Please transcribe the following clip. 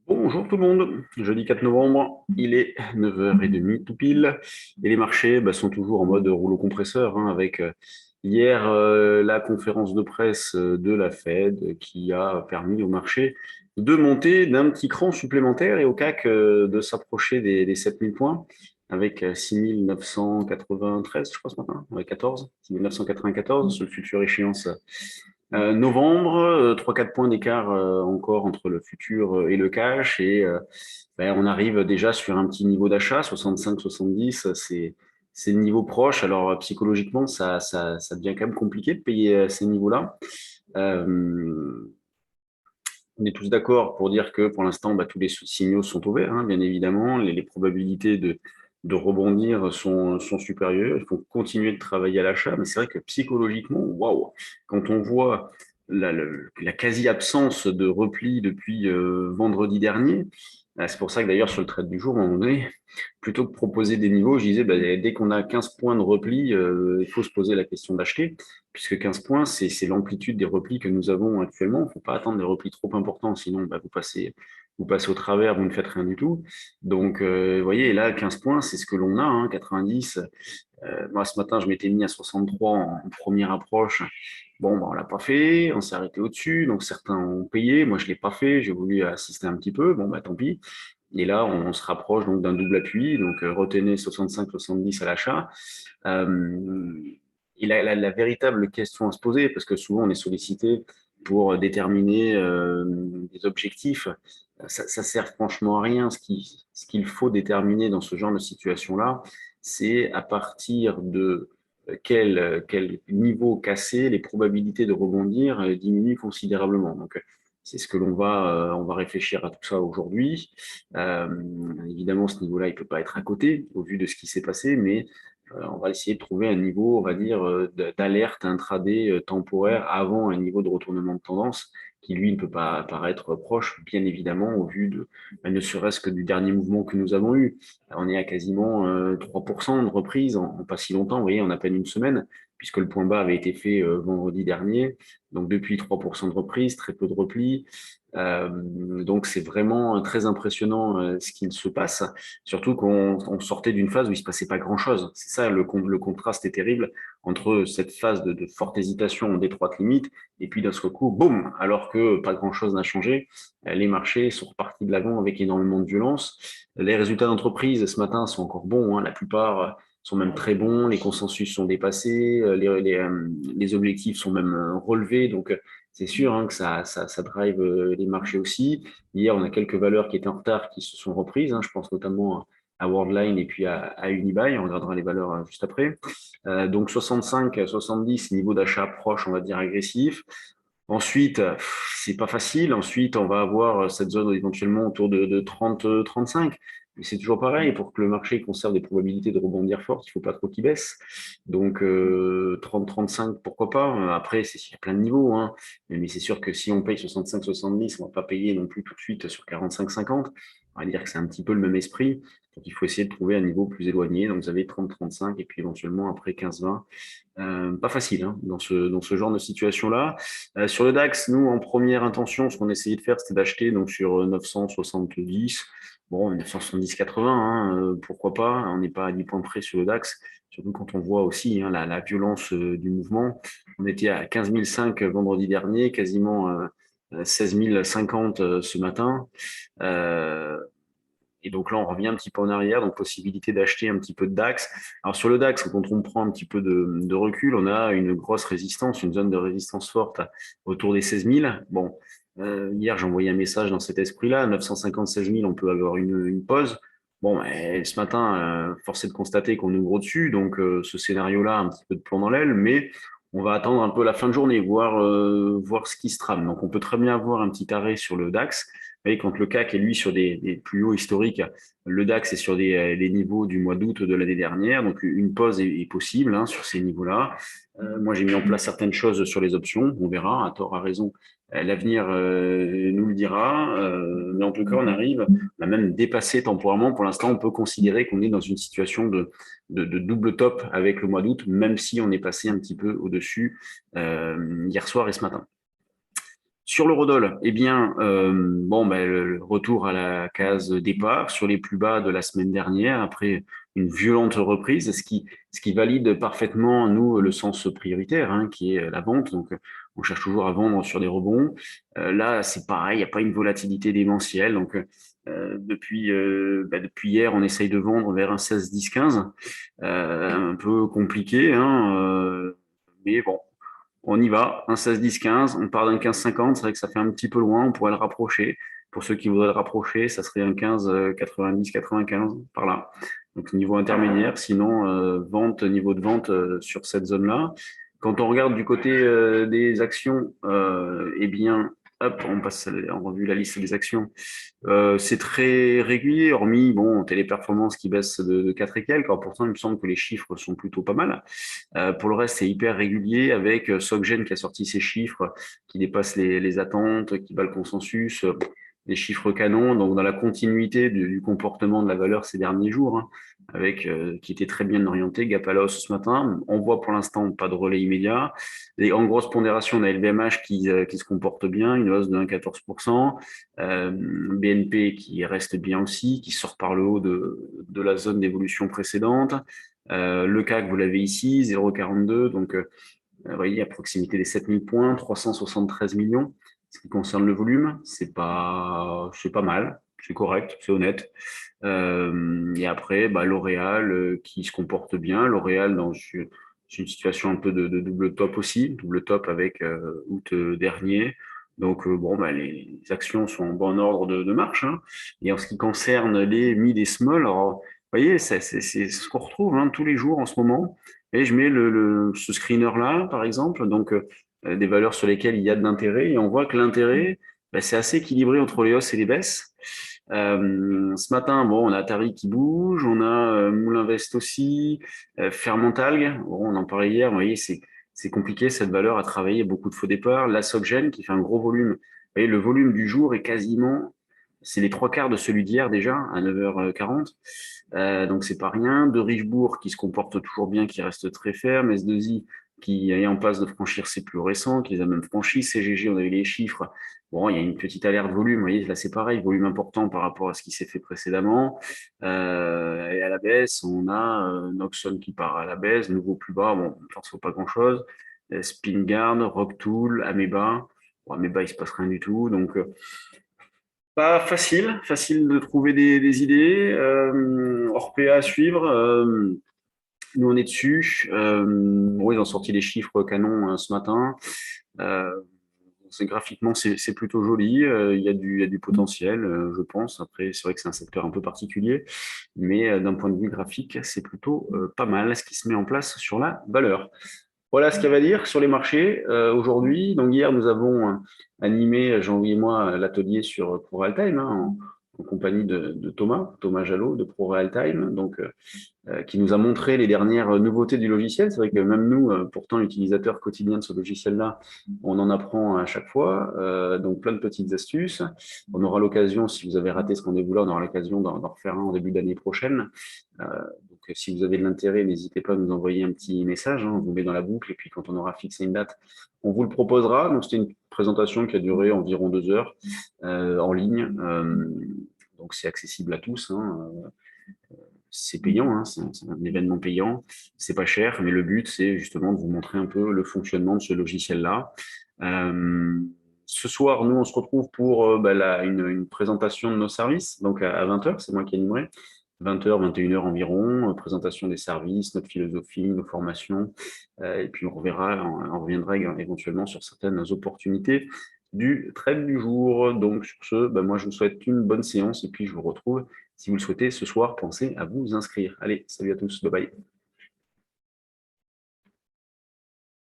Bonjour tout le monde, jeudi 4 novembre, il est 9h30 tout pile, et les marchés sont toujours en mode rouleau compresseur, hein, avec hier la conférence de presse de la Fed qui a permis au marché de monter d'un petit cran supplémentaire et au CAC de s'approcher des 7000 points, avec 6993 je crois ce matin, ouais, 14, 6994 sur le futur échéance novembre, 3-4 points d'écart encore entre le futur et le cash. Et on arrive déjà sur un petit niveau d'achat, 65-70, c'est le niveau proche. Alors psychologiquement, ça devient quand même compliqué de payer ces niveaux-là. Euh, on est tous d'accord pour dire que pour l'instant, tous les signaux sont au vert, hein, bien évidemment. Les probabilités de rebondir sont supérieures. Il faut continuer de travailler à l'achat. Mais c'est vrai que psychologiquement, waouh, quand on voit la quasi-absence de repli depuis vendredi dernier, c'est pour ça que d'ailleurs sur le trade du jour, à un moment donné, plutôt que de proposer des niveaux, je disais, dès qu'on a 15 points de repli, il faut se poser la question d'acheter, puisque 15 points, c'est l'amplitude des replis que nous avons actuellement. Il ne faut pas attendre des replis trop importants, sinon vous passez au travers, vous ne faites rien du tout. Donc, vous voyez, là, 15 points, c'est ce que l'on a, hein, 90. Moi, ce matin, je m'étais mis à 63 en première approche. Bon, on l'a pas fait, on s'est arrêté au-dessus, donc certains ont payé. Moi, je l'ai pas fait, j'ai voulu assister un petit peu. Bon, tant pis. Et là, on se rapproche donc d'un double appui, donc retenez 65-70 à l'achat. Euh, et la véritable question à se poser, parce que souvent on est sollicité pour déterminer des objectifs, ça sert franchement à rien. Ce qu'il faut déterminer dans ce genre de situation-là, c'est à partir de quel niveau cassé les probabilités de rebondir diminuent considérablement. Donc, c'est ce que on va réfléchir à tout ça aujourd'hui. Euh, Évidemment, ce niveau-là, il peut pas être à côté au vu de ce qui s'est passé, mais on va essayer de trouver un niveau, on va dire, d'alerte intraday temporaire avant un niveau de retournement de tendance qui, lui, ne peut pas apparaître proche, bien évidemment, au vu de, ne serait-ce que du dernier mouvement que nous avons eu. On est à quasiment 3% de reprise en pas si longtemps, vous voyez, en à peine une semaine, puisque le point bas avait été fait vendredi dernier. Donc, depuis 3% de reprise, très peu de repli. Donc c'est vraiment très impressionnant ce qu'il se passe, surtout qu'on sortait d'une phase où il se passait pas grand-chose. C'est ça, le contraste est terrible entre cette phase de forte hésitation en d'étroite limite et puis d'un seul coup, boum, alors que pas grand-chose n'a changé, les marchés sont repartis de l'avant avec énormément de violence. Les résultats d'entreprise ce matin sont encore bons, hein, la plupart sont même très bons, les consensus sont dépassés, les objectifs sont même relevés, donc c'est sûr, hein, que ça drive les marchés aussi. Hier, on a quelques valeurs qui étaient en retard qui se sont reprises, hein. Je pense notamment à Worldline et puis à Unibail. On regardera les valeurs juste après. Donc 65, 70, niveau d'achat proche, on va dire agressif. Ensuite, c'est pas facile. Ensuite, on va avoir cette zone éventuellement autour de 30, 35. Mais c'est toujours pareil, pour que le marché conserve des probabilités de rebondir fortes, il faut pas trop qu'il baisse. Donc 30-35, pourquoi pas. Après, il y a plein de niveaux, hein. Mais c'est sûr que si on paye 65-70, on va pas payer non plus tout de suite sur 45-50. On va dire que c'est un petit peu le même esprit. Donc il faut essayer de trouver un niveau plus éloigné. Donc vous avez 30-35 et puis éventuellement après 15-20. Pas facile, hein, dans ce genre de situation-là. Sur le DAX, nous, en première intention, ce qu'on essayait de faire, c'était d'acheter donc sur 970. Bon, 970-80, hein, pourquoi pas? On n'est pas à 10 points près sur le DAX, surtout quand on voit aussi, hein, la violence du mouvement. On était à 15 005 vendredi dernier, quasiment 16 050 ce matin. Euh, et donc là, on revient un petit peu en arrière, donc possibilité d'acheter un petit peu de DAX. Alors sur le DAX, quand on prend un petit peu de recul, on a une grosse résistance, une zone de résistance forte autour des 16 000. Bon, hier, j'ai envoyé un message dans cet esprit-là, 950, 16 000, on peut avoir une pause. Bon, et ce matin, force est de constater qu'on ouvre au-dessus, donc ce scénario-là, un petit peu de plomb dans l'aile, mais on va attendre un peu la fin de journée, voir ce qui se trame. Donc on peut très bien avoir un petit arrêt sur le DAX. Et quand le CAC est lui sur des plus hauts historiques, le DAX est sur les niveaux du mois d'août de l'année dernière, donc une pause est possible, hein, sur ces niveaux-là. Moi, j'ai mis en place certaines choses sur les options, on verra, à tort, à raison. L'avenir nous le dira, mais en tout cas, on a même dépassé temporairement. Pour l'instant, on peut considérer qu'on est dans une situation de double top avec le mois d'août, même si on est passé un petit peu au-dessus hier soir et ce matin. Sur l'eurodoll, eh bien, bon, ben, le retour à la case départ sur les plus bas de la semaine dernière, après une violente reprise, ce qui valide parfaitement, nous, le sens prioritaire, hein, qui est la vente. Donc, on cherche toujours à vendre sur des rebonds. Là, c'est pareil, il n'y a pas une volatilité démentielle. Donc, depuis hier, on essaye de vendre vers un 16, 10, 15. Un peu compliqué, hein, mais bon, on y va, un 16, 10, 15, on part d'un 15, 50, c'est vrai que ça fait un petit peu loin, on pourrait le rapprocher. Pour ceux qui voudraient le rapprocher, ça serait un 15, 90, 95, par là. Donc niveau intermédiaire, sinon niveau de vente sur cette zone-là. Quand on regarde du côté des actions, eh bien, hop, on passe en revue la liste des actions. C'est très régulier, hormis bon, Téléperformance qui baisse de 4 et quelques. Alors pourtant, il me semble que les chiffres sont plutôt pas mal. Pour le reste, c'est hyper régulier avec Soggen qui a sorti ses chiffres qui dépassent les attentes, qui bat le consensus, des chiffres canons, donc dans la continuité du comportement de la valeur ces derniers jours, hein, avec qui était très bien orienté, gap à la hausse ce matin. On voit pour l'instant pas de relais immédiat. Et en grosse pondération, on a LVMH qui se comporte bien, une hausse de 1,14%. BNP qui reste bien aussi, qui sort par le haut de la zone d'évolution précédente. Le CAC, vous l'avez ici, 0,42, donc vous voyez, à proximité des 7000 points, 373 millions. Ce qui concerne le volume, c'est pas mal, c'est correct, c'est honnête. Et après, L'Oréal qui se comporte bien. L'Oréal dans une situation un peu de double top aussi, double top avec août dernier. Donc, les actions sont en bon ordre de marche, hein. Et en ce qui concerne les mid et small, alors, vous voyez, c'est ce qu'on retrouve hein, tous les jours en ce moment. Et je mets ce screener-là, par exemple, donc des valeurs sur lesquelles il y a de l'intérêt, et on voit que l'intérêt, c'est assez équilibré entre les hausses et les baisses. Ce matin, bon, on a Atari qui bouge, on a Moulin Vest aussi, Fermentalg, bon, on en parlait hier, vous voyez, c'est compliqué cette valeur à travailler, beaucoup de faux départs. La Soggen qui fait un gros volume. Vous voyez, le volume du jour est quasiment, c'est les trois quarts de celui d'hier déjà, à 9h40. Donc c'est pas rien. De Richebourg qui se comporte toujours bien, qui reste très ferme. S2I qui est en passe de franchir ses plus récents, qui les a même franchis. CGG, on a eu les chiffres. Bon, il y a une petite alerte volume. Vous voyez, là c'est pareil, volume important par rapport à ce qui s'est fait précédemment. Et à la baisse, on a Noxon qui part à la baisse, nouveau plus bas. Bon, on ne force pas grand-chose. Spingard, Rocktool, Ameba. Bon, Ameba, il se passe rien du tout. Donc, pas facile de trouver des idées. Orpea à suivre. Nous, on est dessus. Bon, ils ont sorti les chiffres canons ce matin. Euh, graphiquement, c'est plutôt joli. Il y a du potentiel, je pense. Après, c'est vrai que c'est un secteur un peu particulier, mais d'un point de vue graphique, c'est plutôt pas mal ce qui se met en place sur la valeur. Voilà ce qu'il y avait à dire sur les marchés aujourd'hui. Donc hier, nous avons animé, Jean-Louis et moi, l'atelier sur ProRealTime hein, en compagnie de Thomas Jalot de ProRealTime, donc qui nous a montré les dernières nouveautés du logiciel. C'est vrai que même nous, pourtant utilisateurs quotidiens de ce logiciel-là, on en apprend à chaque fois. Donc plein de petites astuces. On aura l'occasion, si vous avez raté ce rendez-vous-là, on aura l'occasion d'en refaire un en début d'année prochaine. Donc si vous avez de l'intérêt, n'hésitez pas à nous envoyer un petit message. Hein, on vous met dans la boucle et puis quand on aura fixé une date, on vous le proposera. Donc c'était une présentation qui a duré environ 2 heures en ligne. Donc c'est accessible à tous. Hein, c'est payant, hein, c'est un événement payant, c'est pas cher, mais le but, c'est justement de vous montrer un peu le fonctionnement de ce logiciel-là. Ce soir, nous, on se retrouve pour une présentation de nos services, donc à 20h, c'est moi qui animerai. 20h, 21h environ, présentation des services, notre philosophie, nos formations, et puis on reviendra éventuellement sur certaines opportunités du trade du jour. Donc sur ce, moi je vous souhaite une bonne séance et puis je vous retrouve si vous le souhaitez ce soir, pensez à vous inscrire. Allez, salut à tous, bye bye.